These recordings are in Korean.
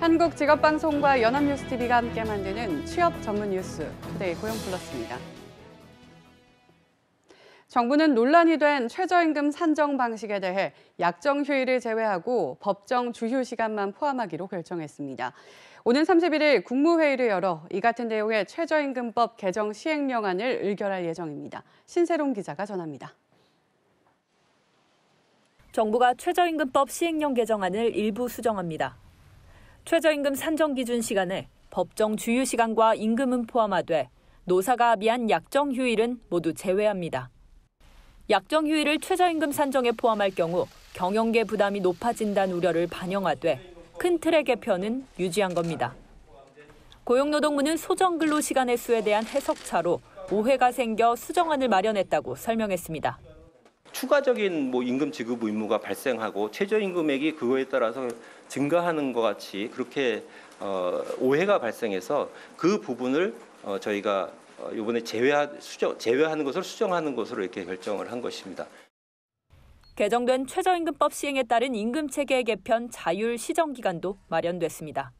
한국직업방송과 연합뉴스TV가 함께 만드는 취업 전문 뉴스 투데이 고용플러스입니다. 정부는 논란이 된 최저임금 산정 방식에 대해 약정 휴일을 제외하고 법정 주휴 시간만 포함하기로 결정했습니다. 오는 31일 국무회의를 열어 이 같은 내용의 최저임금법 개정 시행령안을 의결할 예정입니다. 신세롬 기자가 전합니다. 정부가 최저임금법 시행령 개정안을 일부 수정합니다. 최저임금 산정 기준 시간에 법정 주휴 시간과 임금은 포함하되 노사가 합의한 약정 휴일은 모두 제외합니다. 약정 휴일을 최저임금 산정에 포함할 경우 경영계 부담이 높아진다는 우려를 반영하되 큰 틀의 개편은 유지한 겁니다. 고용노동부는 소정 근로 시간의 수에 대한 해석차로 오해가 생겨 수정안을 마련했다고 설명했습니다. 추가적인 임금 지급 의무가 발생하고 최저임금액이 그거에 따라서 증가하는 것 같이 그렇게 오해가 발생해서 그 부분을 저희가 이번에 제외하는 것을 수정하는 것으로 이렇게 결정을 한 것입니다. 개정된 최저임금법 시행에 따른 임금체계 개편 자율 시정 기간도 마련됐습니다.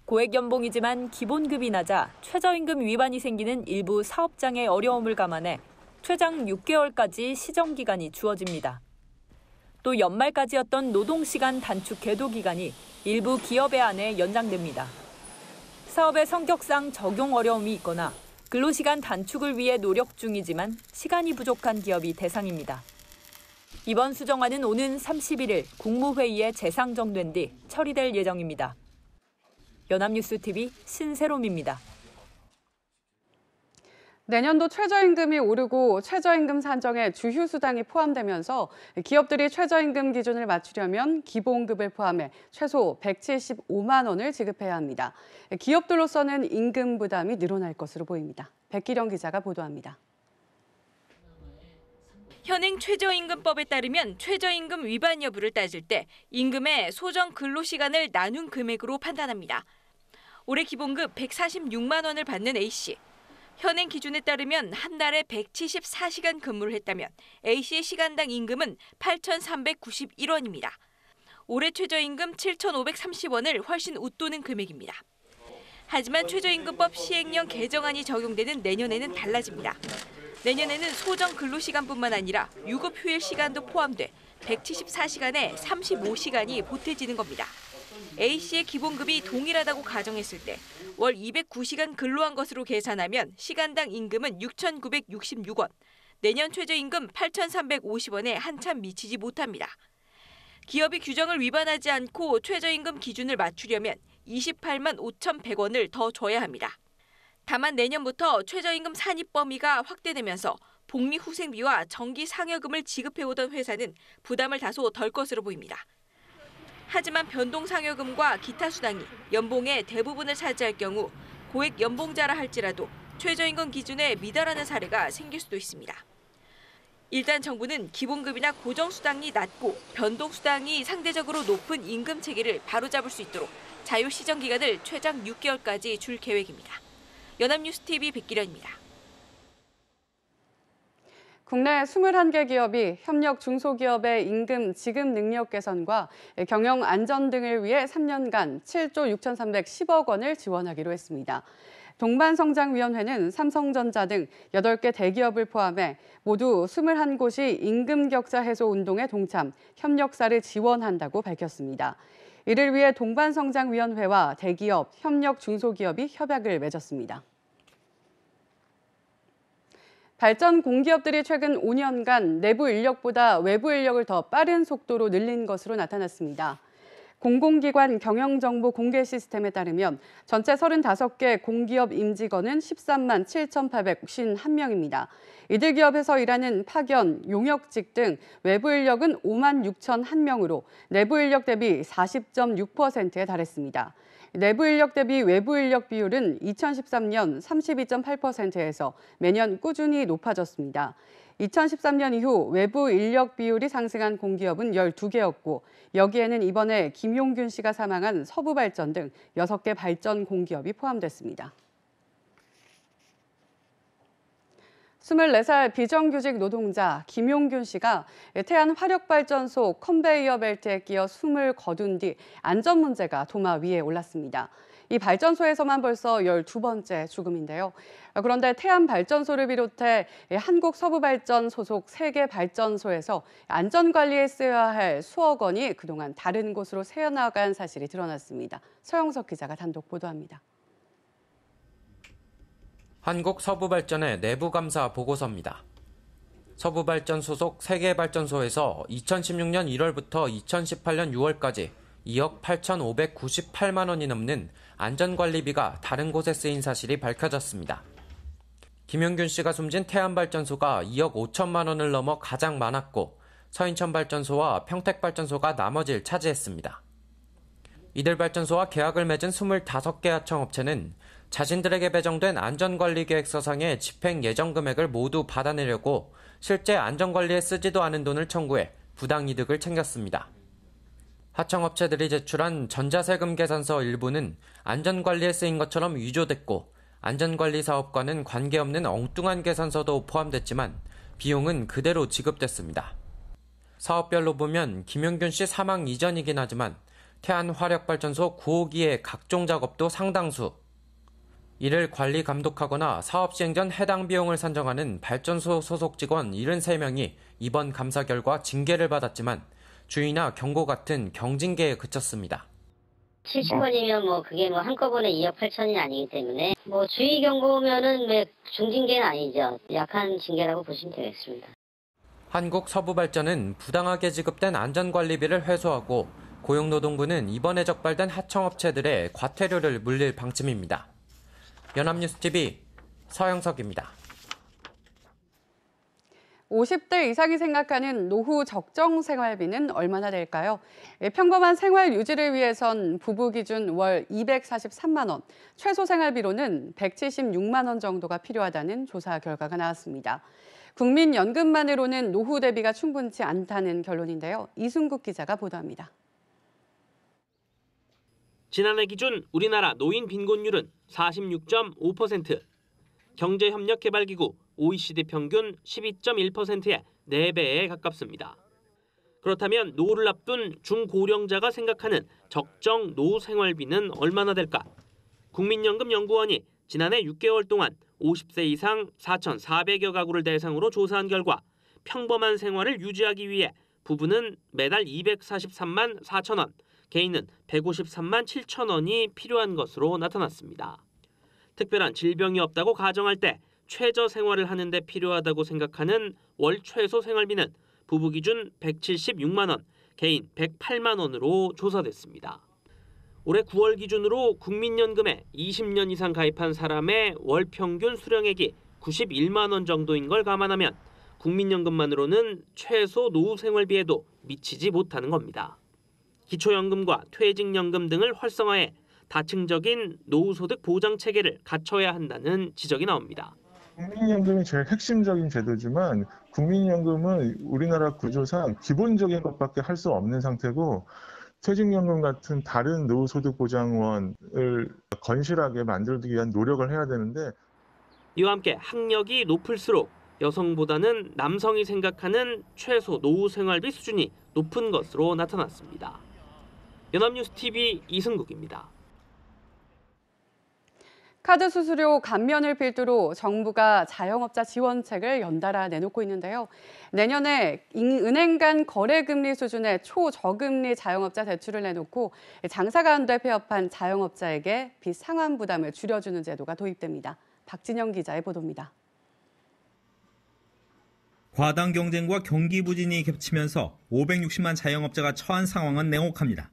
고액 연봉이지만 기본급이 낮아 최저임금 위반이 생기는 일부 사업장의 어려움을 감안해 최장 6개월까지 시정 기간이 주어집니다. 또 연말까지였던 노동시간 단축 계도 기간이 일부 기업에 한해 연장됩니다. 사업의 성격상 적용 어려움이 있거나 근로시간 단축을 위해 노력 중이지만 시간이 부족한 기업이 대상입니다. 이번 수정안은 오는 31일 국무회의에 재상정된 뒤 처리될 예정입니다. 연합뉴스TV 신세롬입니다. 내년도 최저임금이 오르고 최저임금 산정에 주휴수당이 포함되면서 기업들이 최저임금 기준을 맞추려면 기본급을 포함해 최소 175만 원을 지급해야 합니다. 기업들로서는 임금 부담이 늘어날 것으로 보입니다. 백기령 기자가 보도합니다. 현행 최저임금법에 따르면 최저임금 위반 여부를 따질 때 임금의 소정 근로시간을 나눈 금액으로 판단합니다. 올해 기본급 146만 원을 받는 A씨. 현행 기준에 따르면 한 달에 174시간 근무를 했다면 A씨의 시간당 임금은 8,391원입니다. 올해 최저임금 7,530원을 훨씬 웃도는 금액입니다. 하지만 최저임금법 시행령 개정안이 적용되는 내년에는 달라집니다. 내년에는 소정 근로시간뿐만 아니라 유급 휴일 시간도 포함돼 174시간에 35시간이 보태지는 겁니다. A씨의 기본급이 동일하다고 가정했을 때 월 209시간 근로한 것으로 계산하면 시간당 임금은 6,966원, 내년 최저임금 8,350원에 한참 미치지 못합니다. 기업이 규정을 위반하지 않고 최저임금 기준을 맞추려면 28만 5,100원을 더 줘야 합니다. 다만 내년부터 최저임금 산입 범위가 확대되면서 복리후생비와 정기 상여금을 지급해오던 회사는 부담을 다소 덜 것으로 보입니다. 하지만 변동상여금과 기타 수당이 연봉의 대부분을 차지할 경우 고액 연봉자라 할지라도 최저임금 기준에 미달하는 사례가 생길 수도 있습니다. 일단 정부는 기본급이나 고정수당이 낮고 변동수당이 상대적으로 높은 임금 체계를 바로잡을 수 있도록 자유시정 기간을 최장 6개월까지 줄 계획입니다. 연합뉴스TV 백기련입니다. 국내 21개 기업이 협력 중소기업의 임금 지급 능력 개선과 경영 안전 등을 위해 3년간 7조 6,310억 원을 지원하기로 했습니다. 동반성장위원회는 삼성전자 등 8개 대기업을 포함해 모두 21곳이 임금 격차 해소 운동에 동참, 협력사를 지원한다고 밝혔습니다. 이를 위해 동반성장위원회와 대기업, 협력 중소기업이 협약을 맺었습니다. 발전 공기업들이 최근 5년간 내부 인력보다 외부 인력을 더 빠른 속도로 늘린 것으로 나타났습니다. 공공기관 경영정보 공개 시스템에 따르면 전체 35개 공기업 임직원은 13만 7,851명입니다. 이들 기업에서 일하는 파견, 용역직 등 외부 인력은 5만 6,001명으로 내부 인력 대비 40.6%에 달했습니다. 내부 인력 대비 외부 인력 비율은 2013년 32.8%에서 매년 꾸준히 높아졌습니다. 2013년 이후 외부 인력 비율이 상승한 공기업은 12개였고 여기에는 이번에 김용균 씨가 사망한 서부발전 등 6개 발전 공기업이 포함됐습니다. 24살 비정규직 노동자 김용균 씨가 태안 화력발전소 컨베이어 벨트에 끼어 숨을 거둔 뒤 안전 문제가 도마 위에 올랐습니다. 이 발전소에서만 벌써 12번째 죽음인데요. 그런데 태안 발전소를 비롯해 한국서부발전 소속 3개 발전소에서 안전관리에 쓰여야 할 수억 원이 그동안 다른 곳으로 새어나간 사실이 드러났습니다. 서영석 기자가 단독 보도합니다. 한국서부발전의 내부감사 보고서입니다. 서부발전 소속 3개 발전소에서 2016년 1월부터 2018년 6월까지 2억 8,598만 원이 넘는 안전관리비가 다른 곳에 쓰인 사실이 밝혀졌습니다. 김용균 씨가 숨진 태안발전소가 2억 5천만 원을 넘어 가장 많았고 서인천발전소와 평택발전소가 나머지를 차지했습니다. 이들 발전소와 계약을 맺은 25개 하청업체는 자신들에게 배정된 안전관리계획서상의 집행 예정 금액을 모두 받아내려고 실제 안전관리에 쓰지도 않은 돈을 청구해 부당이득을 챙겼습니다. 하청업체들이 제출한 전자세금 계산서 일부는 안전관리에 쓰인 것처럼 위조됐고 안전관리 사업과는 관계없는 엉뚱한 계산서도 포함됐지만 비용은 그대로 지급됐습니다. 사업별로 보면 김용균 씨 사망 이전이긴 하지만 태안 화력발전소 9호기의 각종 작업도 상당수, 이를 관리 감독하거나 사업 시행 전 해당 비용을 산정하는 발전소 소속 직원 73명이 이번 감사 결과 징계를 받았지만 주의나 경고 같은 경징계에 그쳤습니다. 70원이면 그게 한꺼번에 2억 8천이 아니기 때문에 주의 경고면은 중징계는 아니죠. 약한 징계라고 보시면 되겠습니다. 한국서부발전은 부당하게 지급된 안전관리비를 회수하고 고용노동부는 이번에 적발된 하청업체들의 과태료를 물릴 방침입니다. 연합뉴스TV 서영석입니다. 50대 이상이 생각하는 노후 적정 생활비는 얼마나 될까요? 평범한 생활 유지를 위해선 부부 기준 월 243만 원, 최소 생활비로는 176만 원 정도가 필요하다는 조사 결과가 나왔습니다. 국민연금만으로는 노후 대비가 충분치 않다는 결론인데요. 이순국 기자가 보도합니다. 지난해 기준 우리나라 노인 빈곤율은 46.5%, 경제협력개발기구 OECD 평균 12.1%의 4배에 가깝습니다. 그렇다면 노후를 앞둔 중고령자가 생각하는 적정 노후 생활비는 얼마나 될까? 국민연금연구원이 지난해 6개월 동안 50세 이상 4,400여 가구를 대상으로 조사한 결과 평범한 생활을 유지하기 위해 부부는 매달 243만 4천 원, 개인은 153만 7천 원이 필요한 것으로 나타났습니다. 특별한 질병이 없다고 가정할 때 최저 생활을 하는 데 필요하다고 생각하는 월 최소 생활비는 부부 기준 176만 원, 개인 108만 원으로 조사됐습니다. 올해 9월 기준으로 국민연금에 20년 이상 가입한 사람의 월 평균 수령액이 91만 원 정도인 걸 감안하면 국민연금만으로는 최소 노후 생활비에도 미치지 못하는 겁니다. 기초연금과 퇴직연금 등을 활성화해 다층적인 노후소득 보장 체계를 갖춰야 한다는 지적이 나옵니다. 국민연금이 제일 핵심적인 제도지만 국민연금은 우리나라 구조상 기본적인 것밖에 할 수 없는 상태고 퇴직연금 같은 다른 노후소득보장원을 건실하게 만들기 위한 노력을 해야 되는데 이와 함께 학력이 높을수록 여성보다는 남성이 생각하는 최소 노후 생활비 수준이 높은 것으로 나타났습니다. 연합뉴스TV 이승국입니다. 카드 수수료 감면을 필두로 정부가 자영업자 지원책을 연달아 내놓고 있는데요. 내년에 은행 간 거래금리 수준의 초저금리 자영업자 대출을 내놓고 장사가 안 돼 폐업한 자영업자에게 빚 상환 부담을 줄여주는 제도가 도입됩니다. 박진영 기자의 보도입니다. 과당 경쟁과 경기 부진이 겹치면서 560만 자영업자가 처한 상황은 냉혹합니다.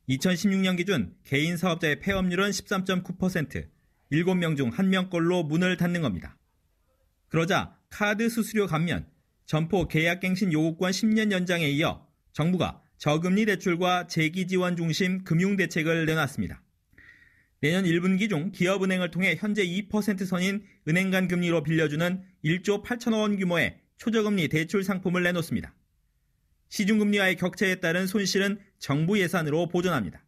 2016년 기준 개인 사업자의 폐업률은 13.9%, 7명 중 1명꼴로 문을 닫는 겁니다. 그러자 카드 수수료 감면, 점포 계약갱신 요구권 10년 연장에 이어 정부가 저금리 대출과 재기 지원 중심 금융대책을 내놨습니다. 내년 1분기 중 기업은행을 통해 현재 2% 선인 은행 간 금리로 빌려주는 1조 8천억 원 규모의 초저금리 대출 상품을 내놓습니다. 시중금리와의 격차에 따른 손실은 정부 예산으로 보존합니다.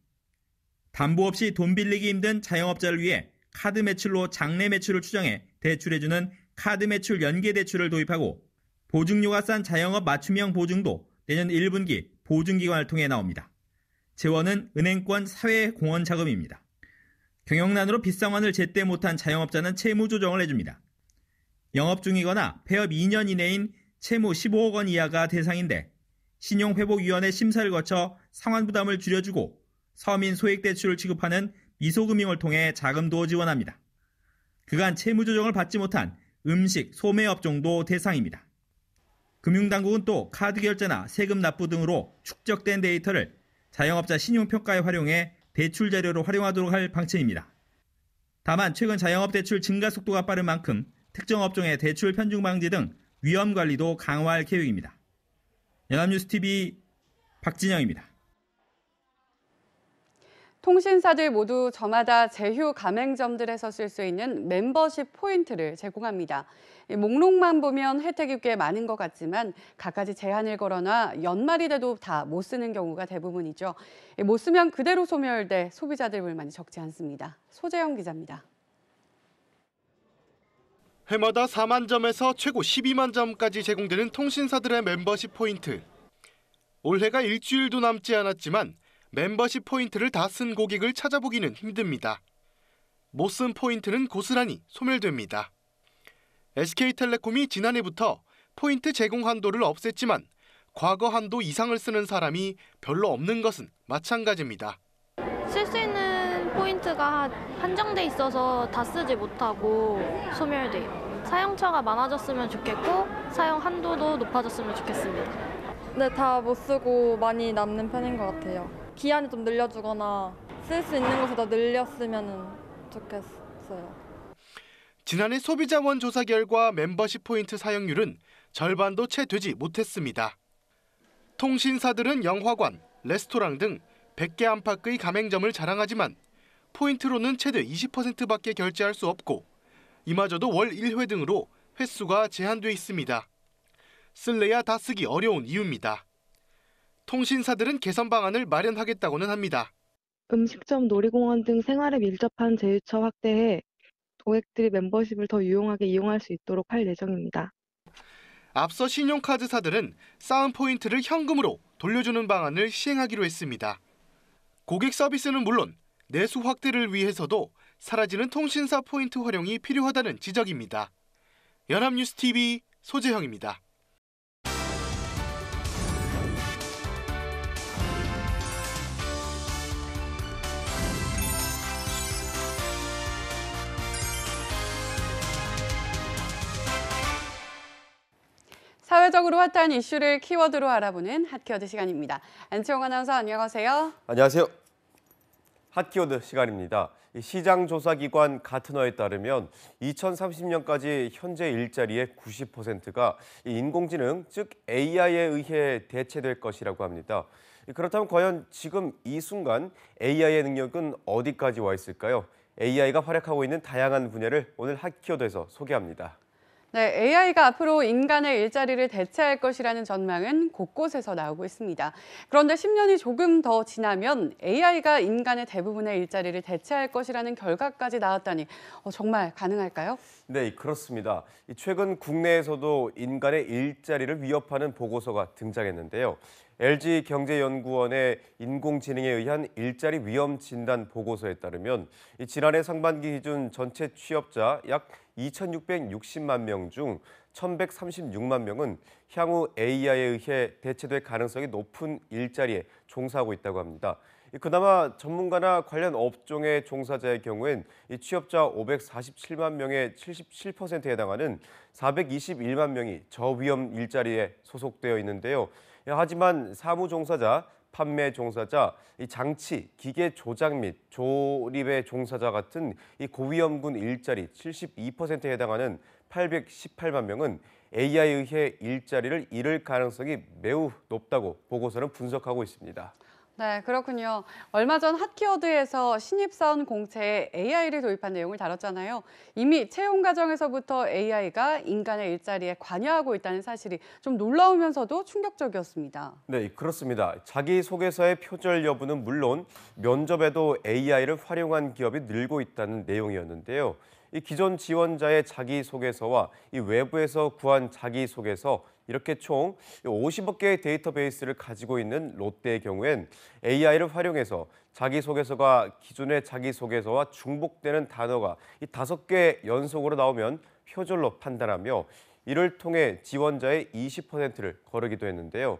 담보 없이 돈 빌리기 힘든 자영업자를 위해 카드 매출로 장래 매출을 추정해 대출해주는 카드 매출 연계 대출을 도입하고 보증료가 싼 자영업 맞춤형 보증도 내년 1분기 보증기관을 통해 나옵니다. 재원은 은행권 사회공헌 자금입니다. 경영난으로 빚상환을 제때 못한 자영업자는 채무 조정을 해줍니다. 영업 중이거나 폐업 2년 이내인 채무 15억 원 이하가 대상인데 신용회복위원회 심사를 거쳐 상환 부담을 줄여주고 서민 소액대출을 취급하는 미소금융을 통해 자금도 지원합니다. 그간 채무 조정을 받지 못한 음식, 소매업종도 대상입니다. 금융당국은 또 카드 결제나 세금 납부 등으로 축적된 데이터를 자영업자 신용평가에 활용해 대출 자료로 활용하도록 할 방침입니다. 다만 최근 자영업 대출 증가 속도가 빠른 만큼 특정 업종의 대출 편중 방지 등 위험 관리도 강화할 계획입니다. 연합뉴스TV 박진영입니다. 통신사들 모두 저마다 제휴 가맹점들에서 쓸 수 있는 멤버십 포인트를 제공합니다. 목록만 보면 혜택이 꽤 많은 것 같지만 갖가지 제한을 걸어놔 연말이 돼도 다 못 쓰는 경우가 대부분이죠. 못 쓰면 그대로 소멸돼 소비자들 불만이 적지 않습니다. 소재영 기자입니다. 해마다 4만 점에서 최고 12만 점까지 제공되는 통신사들의 멤버십 포인트. 올해가 일주일도 남지 않았지만 멤버십 포인트를 다 쓴 고객을 찾아보기는 힘듭니다. 못 쓴 포인트는 고스란히 소멸됩니다. SK텔레콤이 지난해부터 포인트 제공 한도를 없앴지만 과거 한도 이상을 쓰는 사람이 별로 없는 것은 마찬가지입니다. 쓸 수 있는 포인트가 한정돼 있어서 다 쓰지 못하고 소멸돼요. 사용처가 많아졌으면 좋겠고 사용 한도도 높아졌으면 좋겠습니다. 네, 다 못 쓰고 많이 남는 편인 것 같아요. 기한을 좀 늘려주거나 쓸 수 있는 것을 더 늘렸으면 좋겠어요. 지난해 소비자원 조사 결과 멤버십 포인트 사용률은 절반도 채 되지 못했습니다. 통신사들은 영화관, 레스토랑 등 100개 안팎의 가맹점을 자랑하지만 포인트로는 최대 20%밖에 결제할 수 없고 이마저도 월 1회 등으로 횟수가 제한돼 있습니다. 쓸래야 다 쓰기 어려운 이유입니다. 통신사들은 개선 방안을 마련하겠다고는 합니다. 음식점, 놀이공원 등 생활에 밀접한 제휴처 확대해 고객들이 멤버십을 더 유용하게 이용할 수 있도록 할 예정입니다. 앞서 신용카드사들은 쌓은 포인트를 현금으로 돌려주는 방안을 시행하기로 했습니다. 고객 서비스는 물론 내수 확대를 위해서도 사라지는 통신사 포인트 활용이 필요하다는 지적입니다. 연합뉴스TV 소재형입니다. 사회적으로 핫한 이슈를 키워드로 알아보는 핫키워드 시간입니다. 안치홍 아나운서 안녕하세요. 안녕하세요. 핫키워드 시간입니다. 시장조사기관 가트너에 따르면 2030년까지 현재 일자리의 90%가 인공지능, 즉 AI에 의해 대체될 것이라고 합니다. 그렇다면 과연 지금 이 순간 AI의 능력은 어디까지 와 있을까요? AI가 활약하고 있는 다양한 분야를 오늘 핫키워드에서 소개합니다. 네, AI가 앞으로 인간의 일자리를 대체할 것이라는 전망은 곳곳에서 나오고 있습니다. 그런데 10년이 조금 더 지나면 AI가 인간의 대부분의 일자리를 대체할 것이라는 결과까지 나왔다니 정말 가능할까요? 네, 그렇습니다. 최근 국내에서도 인간의 일자리를 위협하는 보고서가 등장했는데요. LG경제연구원의 인공지능에 의한 일자리 위험 진단 보고서에 따르면 지난해 상반기 기준 전체 취업자 약 2,660만 명 중 1,136만 명은 향후 AI에 의해 대체될 가능성이 높은 일자리에 종사하고 있다고 합니다. 그나마 전문가나 관련 업종의 종사자의 경우엔 취업자 547만 명의 77%에 해당하는 421만 명이 저위험 일자리에 소속되어 있는데요. 하지만 사무 종사자, 판매 종사자, 장치, 기계 조작 및 조립의 종사자 같은 고위험군 일자리 72%에 해당하는 818만 명은 AI에 의해 일자리를 잃을 가능성이 매우 높다고 보고서는 분석하고 있습니다. 네, 그렇군요. 얼마 전 핫키워드에서 신입사원 공채에 AI를 도입한 내용을 다뤘잖아요. 이미 채용 과정에서부터 AI가 인간의 일자리에 관여하고 있다는 사실이 좀 놀라우면서도 충격적이었습니다. 네, 그렇습니다. 자기소개서의 표절 여부는 물론 면접에도 AI를 활용한 기업이 늘고 있다는 내용이었는데요. 이 기존 지원자의 자기소개서와 이 외부에서 구한 자기소개서 이렇게 총 50억 개의 데이터베이스를 가지고 있는 롯데의 경우엔 AI를 활용해서 자기소개서가 기존의 자기소개서와 중복되는 단어가 이 5개 연속으로 나오면 표절로 판단하며 이를 통해 지원자의 20%를 거르기도 했는데요.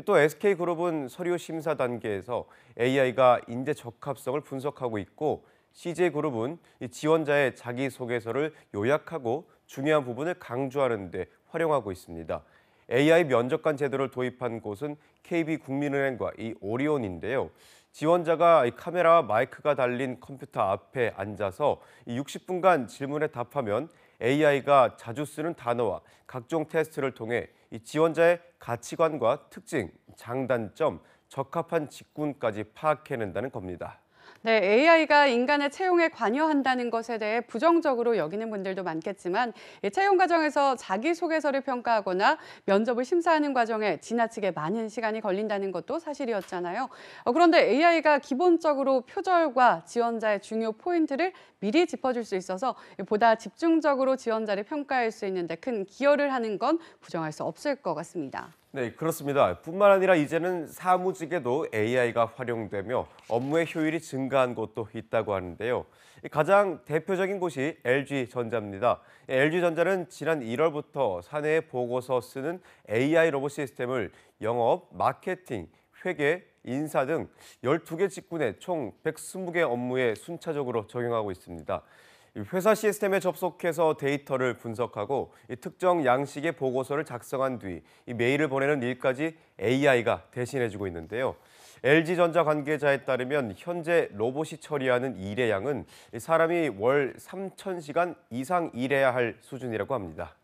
또 SK그룹은 서류 심사 단계에서 AI가 인재 적합성을 분석하고 있고 CJ그룹은 지원자의 자기소개서를 요약하고 중요한 부분을 강조하는 데 활용하고 있습니다. AI 면접관 제도를 도입한 곳은 KB국민은행과 이 오리온인데요. 지원자가 카메라와 마이크가 달린 컴퓨터 앞에 앉아서 60분간 질문에 답하면 AI가 자주 쓰는 단어와 각종 테스트를 통해 이 지원자의 가치관과 특징, 장단점, 적합한 직군까지 파악해낸다는 겁니다. 네, AI가 인간의 채용에 관여한다는 것에 대해 부정적으로 여기는 분들도 많겠지만 이 채용 과정에서 자기소개서를 평가하거나 면접을 심사하는 과정에 지나치게 많은 시간이 걸린다는 것도 사실이었잖아요. 그런데 AI가 기본적으로 표절과 지원자의 중요 포인트를 미리 짚어줄 수 있어서 보다 집중적으로 지원자를 평가할 수 있는 데 큰 기여를 하는 건 부정할 수 없을 것 같습니다. 네, 그렇습니다. 뿐만 아니라 이제는 사무직에도 AI가 활용되며 업무의 효율이 증가한 곳도 있다고 하는데요. 가장 대표적인 곳이 LG전자입니다. LG전자는 지난 1월부터 사내 보고서 쓰는 AI 로봇 시스템을 영업, 마케팅, 회계, 인사 등 12개 직군의 총 120개 업무에 순차적으로 적용하고 있습니다. 회사 시스템에 접속해서 데이터를 분석하고 특정 양식의 보고서를 작성한 뒤 메일을 보내는 일까지 AI가 대신해주고 있는데요. LG전자 관계자에 따르면 현재 로봇이 처리하는 일의 양은 사람이 월 3,000시간 이상 일해야 할 수준이라고 합니다.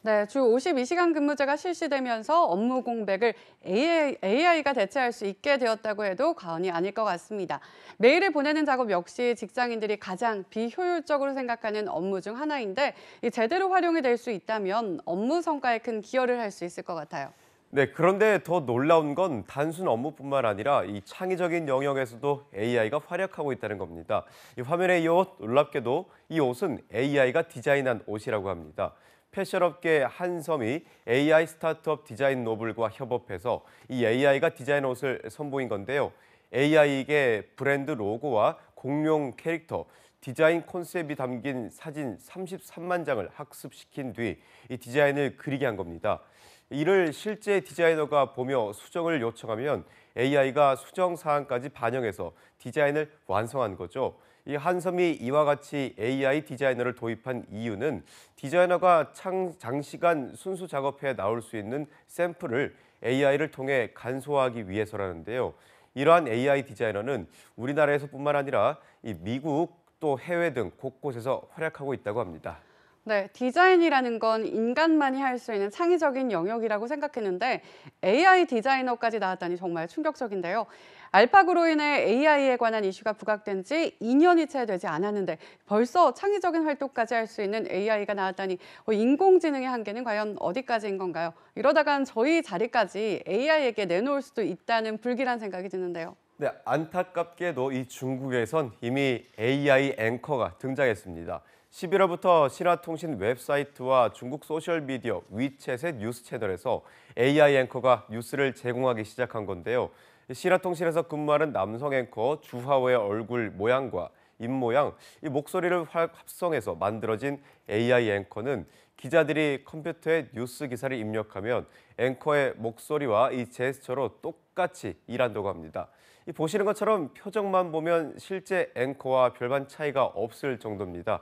네, 주 52시간 근무제가 실시되면서 업무 공백을 AI가 대체할 수 있게 되었다고 해도 과언이 아닐 것 같습니다. 메일을 보내는 작업 역시 직장인들이 가장 비효율적으로 생각하는 업무 중 하나인데 제대로 활용이 될 수 있다면 업무 성과에 큰 기여를 할 수 있을 것 같아요. 네, 그런데 더 놀라운 건 단순 업무뿐만 아니라 이 창의적인 영역에서도 AI가 활약하고 있다는 겁니다. 이 화면의 이 옷, 놀랍게도 이 옷은 AI가 디자인한 옷이라고 합니다. 패션업계 한섬이 AI 스타트업 디자인 노블과 협업해서 이 AI가 디자인 옷을 선보인 건데요. AI에게 브랜드 로고와 공룡 캐릭터, 디자인 콘셉트이 담긴 사진 33만 장을 학습시킨 뒤 이 디자인을 그리게 한 겁니다. 이를 실제 디자이너가 보며 수정을 요청하면 AI가 수정 사항까지 반영해서 디자인을 완성한 거죠. 이 한섬이 이와 같이 AI 디자이너를 도입한 이유는 디자이너가 장시간 순수 작업해 나올 수 있는 샘플을 AI를 통해 간소화하기 위해서라는데요. 이러한 AI 디자이너는 우리나라에서뿐만 아니라 이 미국 또 해외 등 곳곳에서 활약하고 있다고 합니다. 네, 디자인이라는 건 인간만이 할 수 있는 창의적인 영역이라고 생각했는데 AI 디자이너까지 나왔다니 정말 충격적인데요. 알파고로 인해 AI에 관한 이슈가 부각된 지 2년이 채 되지 않았는데 벌써 창의적인 활동까지 할 수 있는 AI가 나왔다니 인공지능의 한계는 과연 어디까지인 건가요? 이러다간 저희 자리까지 AI에게 내놓을 수도 있다는 불길한 생각이 드는데요. 네, 안타깝게도 이 중국에선 이미 AI 앵커가 등장했습니다. 11월부터 신화통신 웹사이트와 중국 소셜미디어 위챗의 뉴스 채널에서 AI 앵커가 뉴스를 제공하기 시작한 건데요. 신화통신에서 근무하는 남성 앵커 주하오의 얼굴 모양과 입모양, 이 목소리를 합성해서 만들어진 AI 앵커는 기자들이 컴퓨터에 뉴스 기사를 입력하면 앵커의 목소리와 이 제스처로 똑같이 일한다고 합니다. 보시는 것처럼 표정만 보면 실제 앵커와 별반 차이가 없을 정도입니다.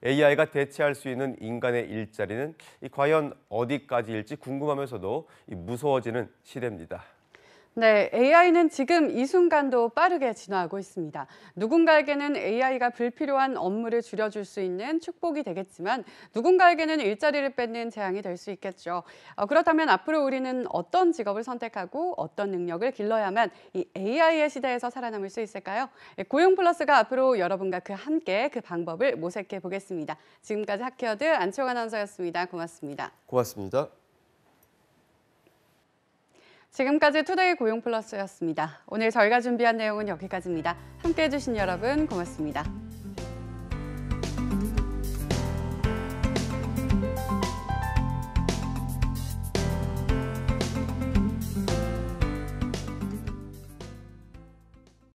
AI가 대체할 수 있는 인간의 일자리는 과연 어디까지일지 궁금하면서도 무서워지는 시대입니다. 네, AI는 지금 이 순간도 빠르게 진화하고 있습니다. 누군가에게는 AI가 불필요한 업무를 줄여줄 수 있는 축복이 되겠지만 누군가에게는 일자리를 뺏는 재앙이 될 수 있겠죠. 그렇다면 앞으로 우리는 어떤 직업을 선택하고 어떤 능력을 길러야만 이 AI의 시대에서 살아남을 수 있을까요? 고용 플러스가 앞으로 여러분과 함께 그 방법을 모색해 보겠습니다. 지금까지 핫케어드 안채홍 아나운서였습니다. 고맙습니다. 고맙습니다. 지금까지 투데이 고용 플러스였습니다. 오늘 저희가 준비한 내용은 여기까지입니다. 함께해 주신 여러분 고맙습니다.